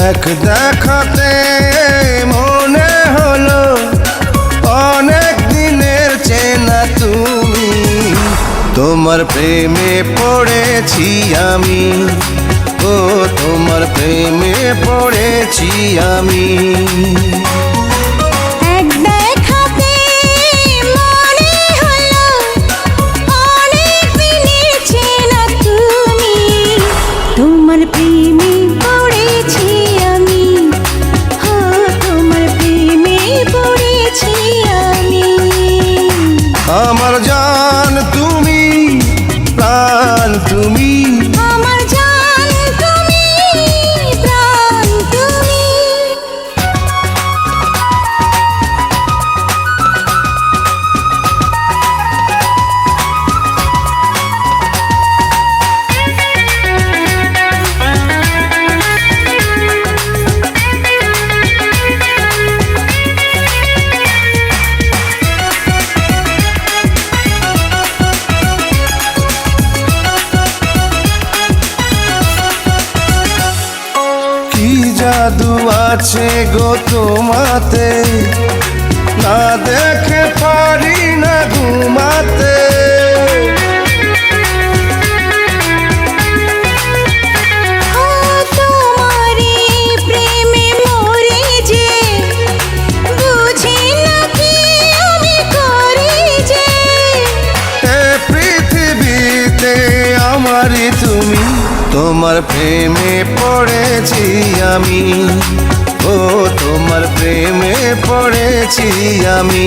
এক দেখাতে মনে হলো অনেক দিনের চেনা তুমি। তোমার প্রেমে পড়েছি আমি, ও তোমার প্রেমে পড়েছি আমি। তোমার প্রেমে পড়েছি আমি, হো তোমার প্রেমে পড়েছি আমি। আমার জান তুমি, প্রাণ তুমি, আমার জান তুমি, প্রাণ তুমি। জাদু আছে গো তোমাতে, না দেখে পারি না ঘুমাতে। তোমারে প্রেমে মরে যে বুঝি না কি আমি করি যে। এ পৃথিবীতে আমারই তুমি, তোমার প্রেমে পড়েছি আমি, ও তোমার প্রেমে পড়েছি আমি।